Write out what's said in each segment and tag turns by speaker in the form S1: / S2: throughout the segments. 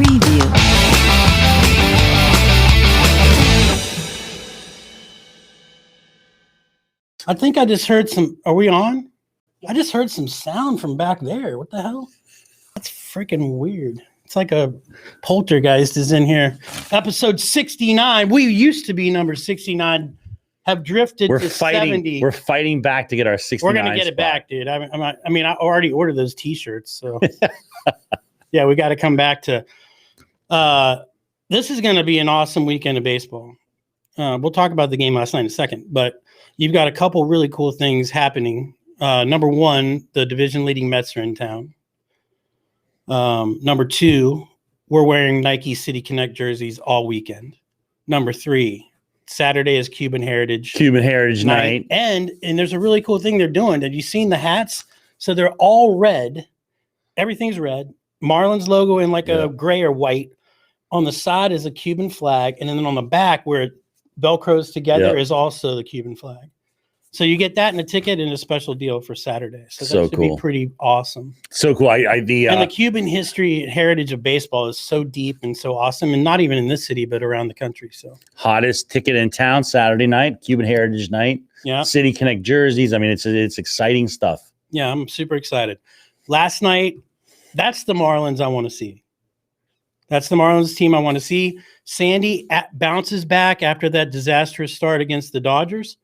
S1: Preview.
S2: I think I just heard some. Are we on? I just heard some sound from back there. What the hell? That's freaking weird. It's like a poltergeist is in here. Episode 69. We used to be number 69. Have drifted to 70.
S3: We're fighting back to get our 69.
S2: We're gonna get it back, dude. I already ordered those T-shirts, so yeah, we got to come back to. This is going to be an awesome weekend of baseball. We'll talk about the game last night in a second, but you've got a couple really cool things happening. Number one, the division-leading Mets are in town. Number two, we're wearing Nike City Connect jerseys all weekend. Number three, Saturday is Cuban Heritage
S3: Night.
S2: And there's a really cool thing they're doing. Have you seen the hats? So they're all red. Everything's red. Marlins logo in like a gray or white. On the side is a Cuban flag. And then on the back where it Velcros together is also the Cuban flag. So you get that in a ticket and a special deal for Saturday. So that should be pretty awesome.
S3: So cool.
S2: And the Cuban history and heritage of baseball is so deep and so awesome, and not even in this city, but around the country. So hottest
S3: ticket in town Saturday night, Cuban Heritage Night.
S2: Yeah.
S3: City Connect jerseys. I mean, it's exciting stuff.
S2: Yeah, I'm super excited. Last night, that's the Marlins I want to see. That's the Marlins team I want to see. Sandy bounces back after that disastrous start against the Dodgers.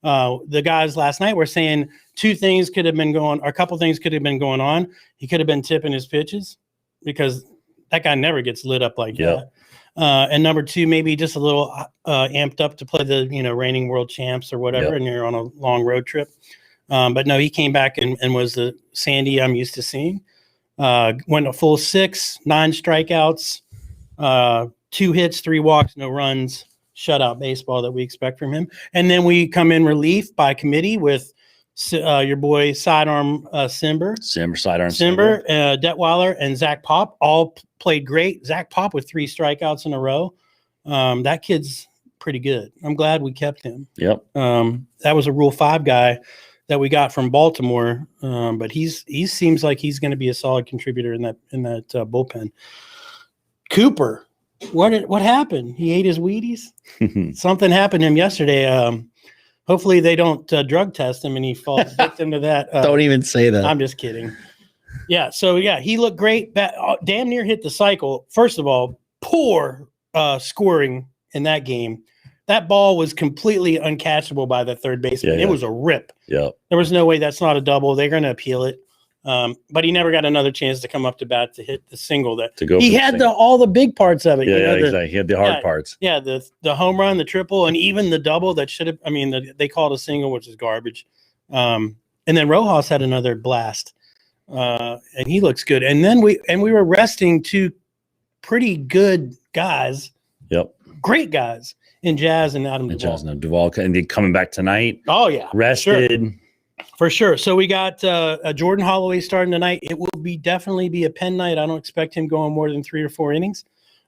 S2: The guys last night were saying a couple things could have been going on. He could have been tipping his pitches because that guy never gets lit up like that. And number two, maybe just a little amped up to play the reigning world champs or whatever, and you're on a long road trip. But no, he came back and was the Sandy I'm used to seeing. Went a full 6, 9 strikeouts, 2 hits, 3 walks, no runs. Shutout baseball that we expect from him. And then we come in relief by committee with your boy sidearm Simber, Detweiler, and Zach Pop all played great. Zach Pop with 3 strikeouts in a row. That kid's pretty good. I'm glad we kept him.
S3: Yep.
S2: That was a Rule 5 guy that we got from Baltimore, but he seems like he's going to be a solid contributor in that bullpen. Cooper. What happened? He ate his Wheaties? Something happened to him yesterday. Hopefully they don't drug test him and he falls victim to that.
S3: Don't even say that.
S2: I'm just kidding. Yeah, so he looked great. Damn near hit the cycle. First of all, poor scoring in that game. That ball was completely uncatchable by the third baseman. It was a rip.
S3: Yeah.
S2: There was no way that's not a double. They're going to appeal it. But he never got another chance to come up to bat to hit the single he had all the big parts of it.
S3: Exactly. He had the hard parts.
S2: Yeah, the home run, the triple, and even the double that should have. They called a single, which is garbage. And then Rojas had another blast, and he looks good. And then we were resting 2 pretty good guys.
S3: Yep,
S2: great guys in Jazz and Adam
S3: Duvall. And they coming back tonight.
S2: Oh yeah,
S3: rested.
S2: Sure. For sure. So we got Jordan Holloway starting tonight. It will definitely be a pen night. I don't expect him going more than 3 or 4 innings.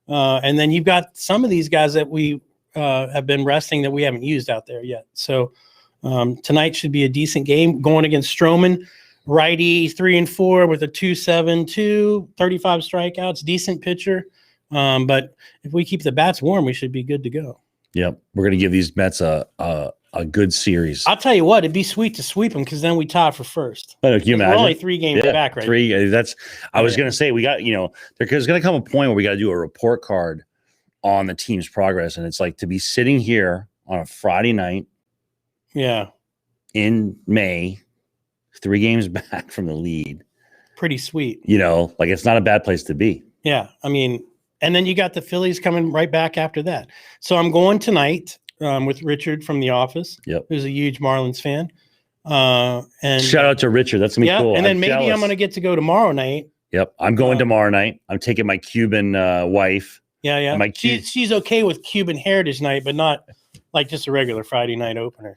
S2: And then you've got some of these guys that we have been resting that we haven't used out there yet. So tonight should be a decent game. Going against Stroman, righty 3-4 with a 2.72, 35 strikeouts, decent pitcher. But if we keep the bats warm, we should be good to go.
S3: Yep. We're going to give these Mets a good series.
S2: I'll tell you what, it'd be sweet to sweep them because then we tie for first.
S3: Can you imagine?
S2: We're only 3 games back, right?
S3: 3. I was going to say we got, there's going to come a point where we got to do a report card on the team's progress, and it's like to be sitting here on a Friday night, in May, 3 games back from the lead.
S2: Pretty sweet.
S3: It's not a bad place to be.
S2: Yeah, and then you got the Phillies coming right back after that. So I'm going tonight. With Richard from the office, who's a huge Marlins fan. And
S3: shout out to Richard. That's gonna be cool.
S2: And then maybe I'm gonna get to go tomorrow night.
S3: Yep, I'm going tomorrow night. I'm taking my Cuban wife.
S2: Yeah. She's okay with Cuban Heritage Night, but not like just a regular Friday night opener.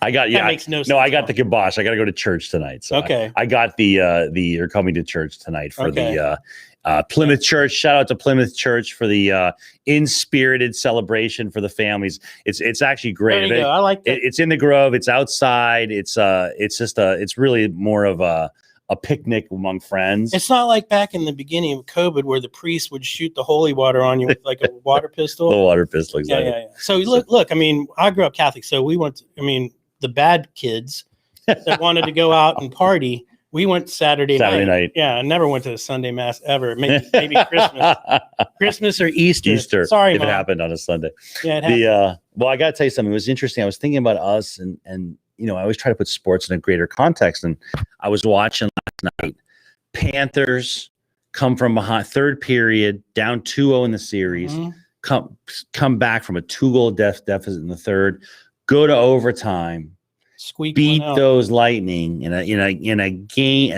S3: I got
S2: that makes no sense.
S3: No, I got the kibosh. I got to go to church tonight. So
S2: okay,
S3: I got the you're coming to church tonight for the Plymouth Church. Shout out to Plymouth Church for the in-spirited celebration for the families. It's actually great.
S2: There you go. I like that.
S3: It's in the Grove. It's outside. It's really more of a a picnic among friends.
S2: It's not like back in the beginning of COVID where the priest would shoot the holy water on you with like a water pistol.
S3: The water pistol, exactly.
S2: Yeah. So look. I mean, I grew up Catholic, so we went. The bad kids that wanted to go out and party, we went Saturday night. Yeah, I never went to a Sunday mass ever. Maybe Christmas or Easter. Sorry,
S3: if
S2: Mom.
S3: it happened on a Sunday.
S2: Yeah, it happened.
S3: Well, I got to tell you something. It was interesting. I was thinking about us, and I always try to put sports in a greater context. And I was watching last night. Panthers come from behind, third period, down 2-0 in the series. Mm-hmm. Come back from a 2-goal deficit in the third. Go to overtime. Beat those Lightning in a game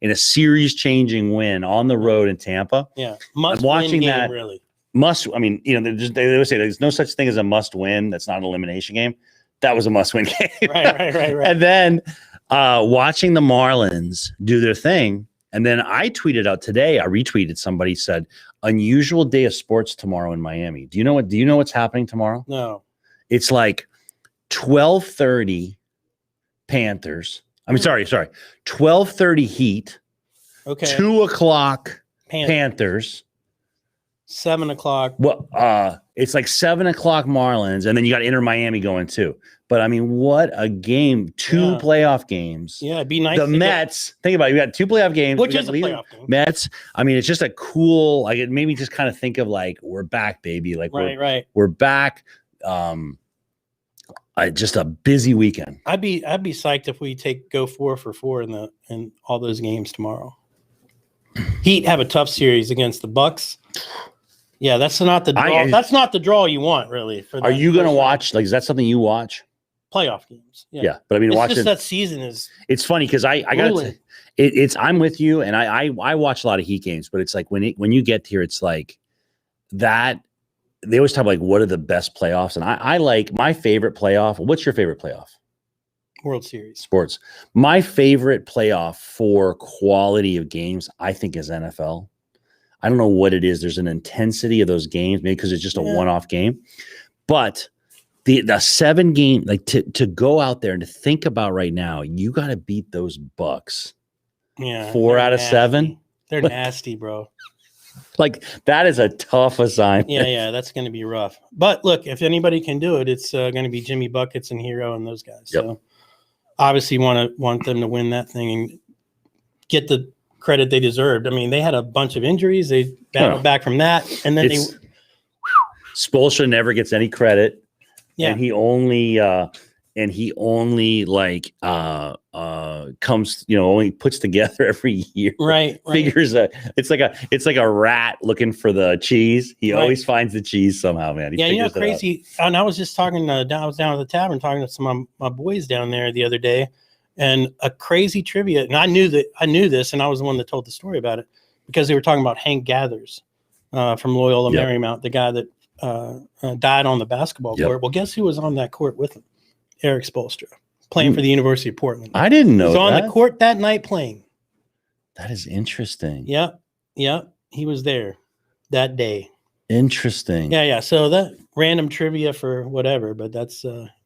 S3: in a series changing win on the road in Tampa.
S2: Yeah,
S3: watching
S2: game,
S3: that
S2: really.
S3: They always say there's no such thing as a must win. That's not an elimination game. That was a must win game.
S2: Right.
S3: And then watching the Marlins do their thing, and then I tweeted out today. I retweeted, somebody said, "Unusual day of sports tomorrow in Miami." Do you know what's happening tomorrow?
S2: No.
S3: It's like 12:30 Panthers. 12:30 Heat.
S2: Okay.
S3: 2:00 Panthers.
S2: 7:00.
S3: Well, it's like 7:00 Marlins, and then you got Inter Miami going too. But I mean, what a game! Two playoff games.
S2: Yeah, it'd be nice.
S3: The Mets. Think about it. We got 2 playoff games.
S2: Which is a playoff game.
S3: Mets. I mean, it's just a cool. Like, it made me just kind of think of like, we're back, baby. Like, we're back. Just a busy weekend.
S2: I'd be psyched if we go 4 for 4 in all those games tomorrow. Heat have a tough series against the Bucks. Yeah, that's not the draw. That's not the draw you want, really.
S3: Are you going to watch? Like, is that something you watch?
S2: Playoff games. Yeah,
S3: but I mean,
S2: it's just that season is.
S3: It's funny because I got it's. I'm with you, and I watch a lot of Heat games, but it's like when you get here, it's like that. They always talk about, like, what are the best playoffs, and I like my favorite playoff. What's your favorite playoff?
S2: World Series.
S3: Sports. My favorite playoff for quality of games, I think, is NFL. I don't know what it is. There's an intensity of those games, maybe because it's just a one-off game. But the 7 game, like to go out there and to think about right now, you got to beat those Bucks.
S2: Yeah.
S3: 4 out of 7.
S2: They're nasty, bro.
S3: Like, that is a tough assignment.
S2: Yeah, that's going to be rough. But look, if anybody can do it, it's going to be Jimmy Buckets and Hero and those guys.
S3: Yep.
S2: So obviously want them to win that thing and get the credit they deserved. I mean, they had a bunch of injuries. They battled back from that, and then
S3: Spoelstra never gets any credit.
S2: Yeah,
S3: and he only like comes, only puts together every year.
S2: Right.
S3: Figures it's like a rat looking for the cheese. He always finds the cheese somehow, man.
S2: Crazy. And I was just talking. I was down at the tavern talking to some of my boys down there the other day, and a crazy trivia. And I knew this, and I was the one that told the story about it because they were talking about Hank Gathers from Loyola Marymount, the guy that died on the basketball court. Well, guess who was on that court with him? Eric Spoelstra, playing for the University of Portland.
S3: I didn't know
S2: he was on the court that night playing.
S3: That is interesting.
S2: Yep. He was there that day.
S3: Interesting.
S2: Yeah. So that random trivia for whatever, but that's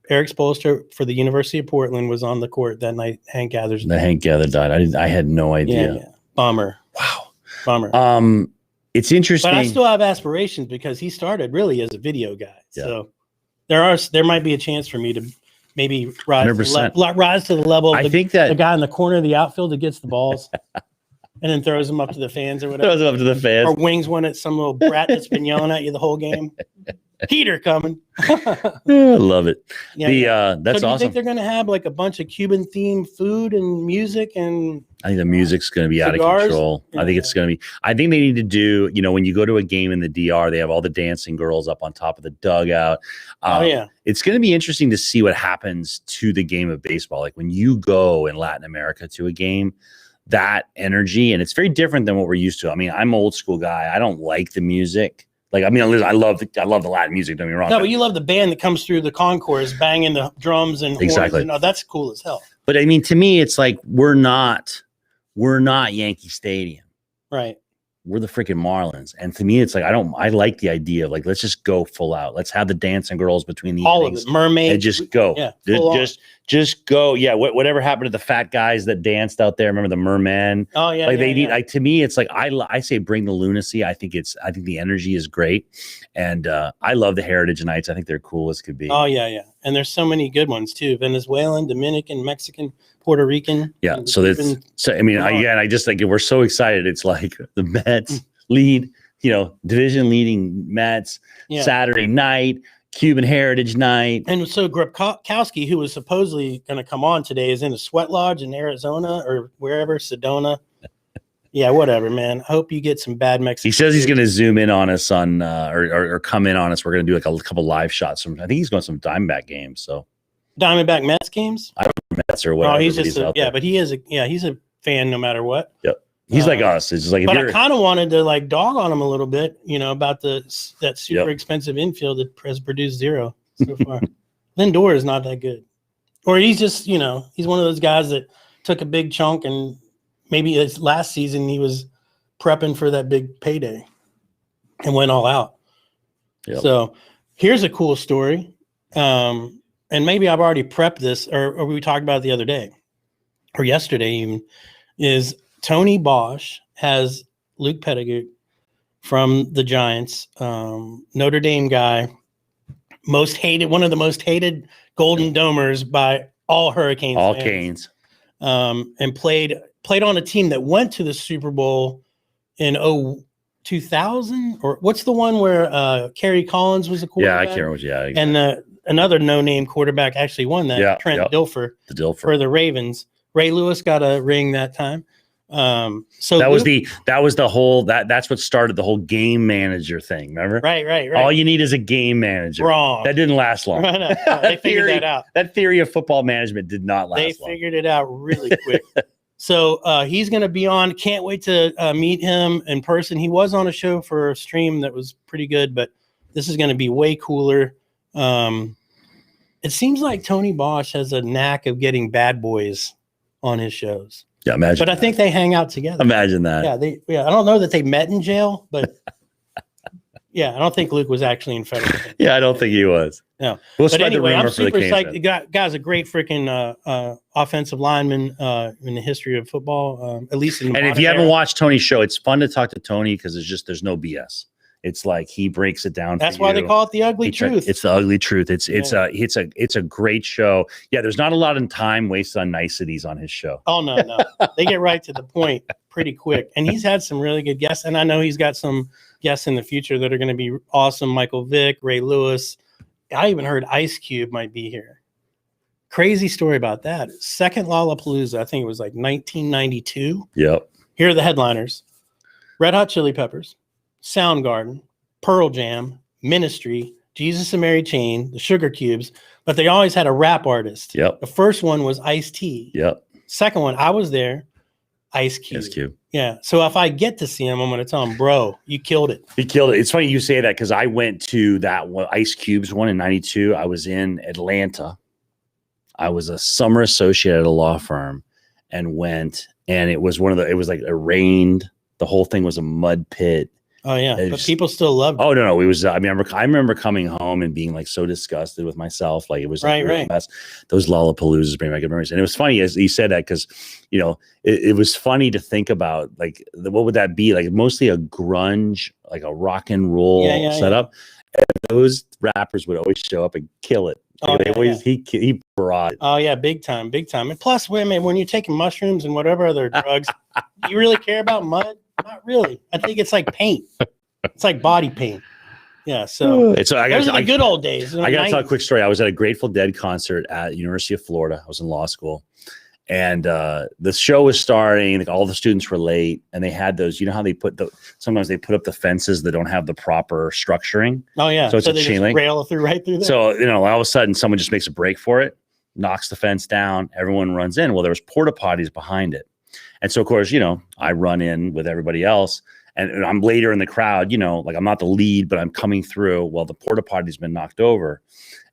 S2: Eric Spoelstra for the University of Portland was on the court that night. Hank Gathers.
S3: Hank Gather died. I had no idea.
S2: Yeah. Bummer.
S3: Wow.
S2: Bummer.
S3: It's interesting.
S2: But I still have aspirations because he started really as a video guy. Yeah. So there might be a chance for me to maybe rise to the level of the guy in the corner of the outfield that gets the balls and then throws them up to the fans or whatever.
S3: Throws them up to the fans.
S2: Or wings one at some little brat that's been yelling at you the whole game. Heater coming.
S3: I love it. That's
S2: so do you
S3: awesome.
S2: think they're going to have like a bunch of Cuban themed food and music? And
S3: I think the music's going to be out of control. I think it's going to be. I think they need to do. When you go to a game in the DR, they have all the dancing girls up on top of the dugout. It's going to be interesting to see what happens to the game of baseball. Like when you go in Latin America to a game, that energy, and it's very different than what we're used to. I mean, I'm an old school guy. I don't like the music. Like, I mean, I love the Latin music. Don't get me wrong.
S2: No, but you love the band that comes through the concourse, banging the drums and
S3: exactly.
S2: Horns. That's cool as hell.
S3: But I mean, to me, it's like we're not Yankee Stadium,
S2: right?
S3: we're the freaking Marlins. And to me, it's like, I like the idea of like, let's just go full out. Let's have the dancing girls between the
S2: all innings, of it, mermaids,
S3: and just go.
S2: Yeah,
S3: just go. Yeah. Whatever happened to the fat guys that danced out there? Remember the mermen?
S2: Oh yeah.
S3: Like they need, like, to me, it's like, I say bring the lunacy. I think the energy is great. And I love the Heritage Nights. I think they're cool as could be.
S2: Oh yeah. Yeah. And there's so many good ones too. Venezuelan, Dominican, Mexican, Puerto Rican.
S3: Yeah. So I mean, again, I just like, we're so excited. It's like the Mets lead, division leading Mets Saturday night, Cuban Heritage Night.
S2: And so Grabkowski, who was supposedly going to come on today, is in a sweat lodge in Arizona or wherever, Sedona. Yeah, whatever, man. I hope you get some bad Mexican.
S3: He says he's going to zoom in on us on or come in on us. We're going to do like a couple live shots. I think he's going to some Diamondback games. So
S2: Diamondback Mets games?
S3: I don't know Mets or whatever.
S2: Oh, he's but he's a fan no matter what.
S3: Yep. He's like us. It's just like,
S2: but I kind of wanted to like dog on him a little bit, about that super expensive infield that has produced zero so far. Lindor is not that good, or he's just he's one of those guys that took a big chunk and maybe his last season he was prepping for that big payday and went all out. Yep. So here's a cool story, and maybe I've already prepped this, or we talked about it the other day or yesterday even, is Tony Bosch has Luke Pettigrew from the Giants, Notre Dame guy, one of the most hated Golden Domers by all Hurricanes.
S3: All Canes.
S2: And played on a team that went to the Super Bowl in 2000, or what's the one where Kerry Collins was the quarterback?
S1: Yeah, I can't remember. Yeah,
S2: and another no-name quarterback actually won that. Trent Dilfer, for the Ravens. Ray Lewis got a ring that time. So
S3: that's what started the whole game manager thing. Remember?
S2: Right.
S3: All you need is a game manager.
S2: Wrong.
S3: That didn't last long.
S2: No, they figured that out.
S3: That theory of football management did not last long.
S2: They figured it out really quick. So he's going to be on. Can't wait to meet him in person. He was on a show for a stream that was pretty good, but this is going to be way cooler. It seems like Tony Bosch has a knack of getting bad boys on his shows.
S3: Yeah, imagine.
S2: But I think they hang out together.
S3: Imagine that.
S2: Yeah, I don't know that they met in jail, but yeah, I don't think Luke was actually in federal.
S3: Yeah, I don't think he was.
S2: No.
S3: We'll
S2: but anyway, I'm super
S3: psyched.
S2: The guy's a great freaking offensive lineman in the history of football, at least in the
S3: And if you haven't watched Tony's show, it's fun to talk to Tony because there's no BS. It's like he breaks it down.
S2: That's why they call it the ugly truth.
S3: It's the ugly truth. It's a great show. Yeah, there's not a lot of time wasted on niceties on his show.
S2: Oh no. They get right to the point pretty quick. And he's had some really good guests. And I know he's got some guests in the future that are going to be awesome. Michael Vick, Ray Lewis. I even heard Ice Cube might be here. Crazy story about that. Second Lollapalooza, I think it was like 1992.
S3: Yep.
S2: Here are the headliners: Red Hot Chili Peppers, Soundgarden, Pearl Jam, Ministry, Jesus and Mary Chain, the Sugar Cubes, but they always had a rap artist.
S3: Yep.
S2: The first one was Ice-T.
S3: Yep.
S2: Second one, I was there, Ice Cube.
S3: Ice Cube.
S2: Yeah. So if I get to see him, I'm going to tell him, bro, you killed it.
S3: He killed it. It's funny you say that because I went to that one, Ice Cube's one in '92. I was in Atlanta. I was a summer associate at a law firm and went, and it was it was like it rained. The whole thing was a mud pit.
S2: Oh yeah, but people still loved it.
S3: Oh no, it was. I remember coming home and being like so disgusted with myself. Like it was like,
S2: right.
S3: Mess. Those Lollapaloozas bring back good memories, and it was funny as you said that because it was funny to think about like what would that be like? Mostly a grunge, like a rock and roll setup. Yeah. And those rappers would always show up and kill it. He brought it.
S2: Oh yeah, big time. And plus, when you're taking mushrooms and whatever other drugs, do you really care about mud? Not really. I think it's like paint. It's like body paint. Yeah. So those are the good old days.
S3: I got to tell a quick story. I was at a Grateful Dead concert at University of Florida. I was in law school, and the show was starting. Like all the students were late, and they had those. You know how they sometimes they put up the fences that don't have the proper structuring.
S2: Oh yeah.
S3: So it's a chain link.
S2: Rail right through there.
S3: So all of a sudden, someone just makes a break for it, knocks the fence down. Everyone runs in. Well, there was porta potties behind it. And so, of course, I run in with everybody else and I'm later in the crowd, like I'm not the lead, but I'm coming through. Well, the porta potty's been knocked over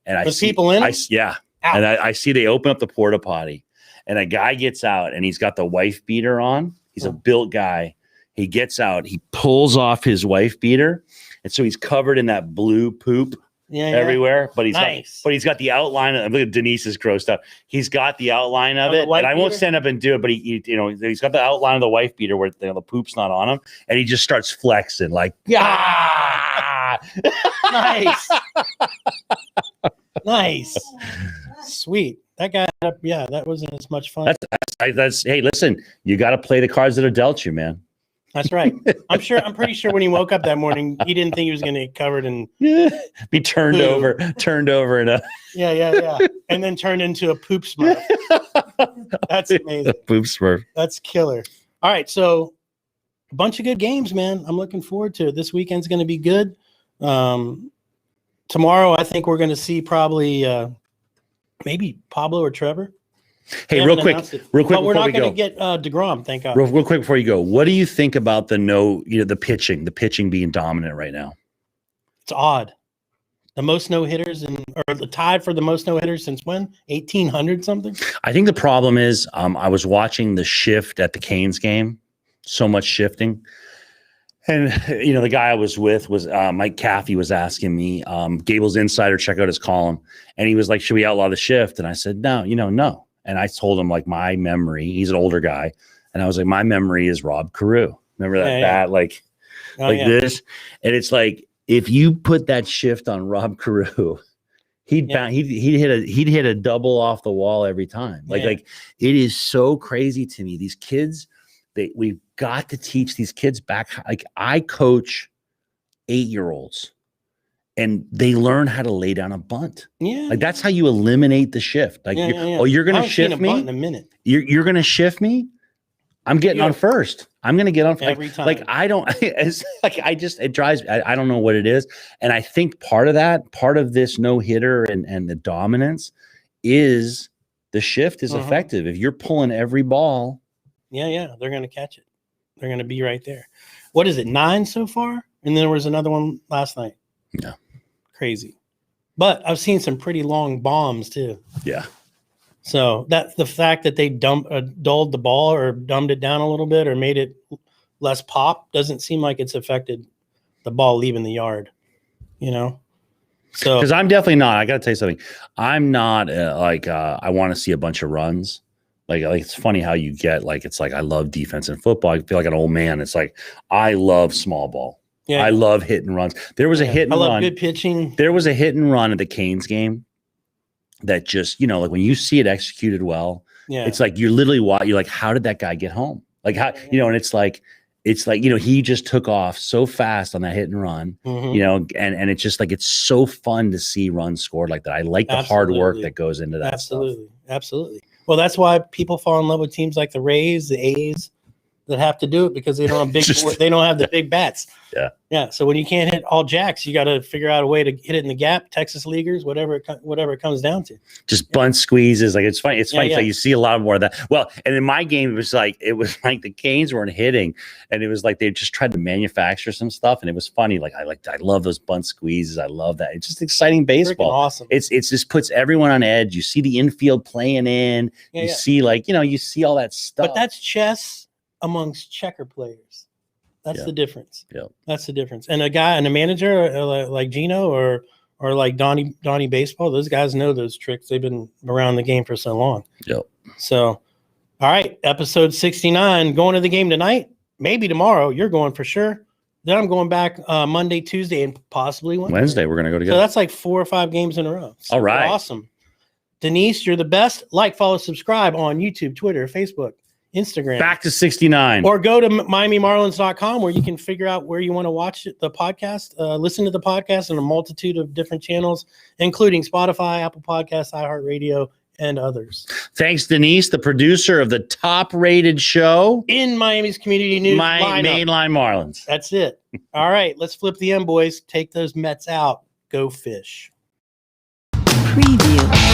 S3: and I see
S2: people in it?
S3: Yeah. Ow. And I see they open up the porta potty and a guy gets out and he's got the wife beater on. He's a built guy. He gets out. He pulls off his wife beater, and so he's covered in that blue poop everywhere. But he's got the outline. Look at Denise is grossed up. He's got the outline of it, and I won't stand up and do it. But he's got the outline of the wife beater where the poop's not on him, and he just starts flexing like, yeah,
S2: nice, nice, sweet. That guy, that wasn't as much fun.
S3: That's hey, listen, you got to play the cards that are dealt you, man.
S2: That's right. I'm pretty sure when he woke up that morning, he didn't think he was going to get covered in
S3: be turned over in a
S2: yeah, and then turned into a poop smurf. That's amazing.
S3: Poop smurf.
S2: That's killer. All right, so a bunch of good games, man. I'm looking forward to it. This weekend's going to be good. Tomorrow, I think we're going to see probably maybe Pablo or Trevor.
S3: Hey, real quick.
S2: But we're not going to get DeGrom, thank God.
S3: Real quick before you go, what do you think about the pitching being dominant right now?
S2: It's odd. The most no-hitters or the tied for the most no-hitters since when? 1800 something?
S3: I think the problem is I was watching the shift at the Canes game. So much shifting. And, the guy I was with was Mike Caffey was asking me, Gable's Insider, check out his column. And he was like, should we outlaw the shift? And I said, no. And I told him, like, my memory, he's an older guy. And I was like, my memory is Rob Carew. Remember that bat, this? And it's like, if you put that shift on Rob Carew, he'd hit a double off the wall every time. Like it is so crazy to me. These kids, we've got to teach these kids back. Like, I coach 8-year-olds. And they learn how to lay down a bunt. Yeah, like that's how you eliminate the shift. Like, you're going to shift me
S2: in a minute.
S3: You're going to shift me. I'm getting on first. I'm going to get on
S2: every time.
S3: Like I don't. It's like it drives. I don't know what it is. And I think part of this no hitter and the dominance is the shift is effective. If you're pulling every ball,
S2: they're going to catch it. They're going to be right there. What is it? 9 so far, and then there was another one last night.
S3: Yeah.
S2: Crazy. But I've seen some pretty long bombs too.
S3: Yeah.
S2: So that's the fact that they dulled the ball or dumbed it down a little bit or made it less pop doesn't seem like it's affected the ball leaving the yard, So
S3: because I'm definitely not. I got to tell you something. I'm not I want to see a bunch of runs. Like it's funny how you get it's like I love defense in football. I feel like an old man. It's like I love small ball. Yeah, I love hit and runs. There was a hit and run. I love
S2: good pitching.
S3: There was a hit and run at the Canes game that just, like when you see it executed well, it's like you're like, how did that guy get home? Like how, and it's like, he just took off so fast on that hit and run, and it's just like, it's so fun to see runs scored like that. I like the hard work that goes into that.
S2: Absolutely. Well, that's why people fall in love with teams like the Rays, the A's, that have to do it because they don't have they don't have the big bats. Yeah. So when you can't hit all jacks, you got to figure out a way to hit it in the gap. Texas leaguers, whatever it comes down to.
S3: Just bunt squeezes, like it's funny. It's funny. Yeah. So you see a lot more of that. Well, and in my game, it was like the Canes weren't hitting, and it was like they just tried to manufacture some stuff, and it was funny. Like I love those bunt squeezes. I love that. It's just exciting baseball.
S2: Freaking awesome.
S3: It's just puts everyone on edge. You see the infield playing in. You see you see all that stuff.
S2: But that's chess amongst checker players. That's the difference.
S3: Yeah.
S2: That's the difference. And a guy and a manager like Gino or like Donnie Baseball, those guys know those tricks. They've been around the game for so long.
S3: Yep.
S2: So, all right, episode 69, going to the game tonight, maybe tomorrow. You're going for sure. Then I'm going back Monday, Tuesday, and possibly
S3: Wednesday. We're going to go together.
S2: So that's like 4 or 5 games in a row.
S3: All right.
S2: Awesome. Denise, you're the best. Like, follow, subscribe on YouTube, Twitter, Facebook, Instagram.
S3: Back to 69.
S2: Or go to MiamiMarlins.com where you can figure out where you want to watch the podcast, listen to the podcast on a multitude of different channels, including Spotify, Apple Podcasts, iHeartRadio, and others.
S3: Thanks, Denise, the producer of the top-rated show
S2: in Miami's community news
S3: Mainline Marlins.
S2: That's it. All right, let's flip the M, boys. Take those Mets out. Go Fish.
S1: Preview.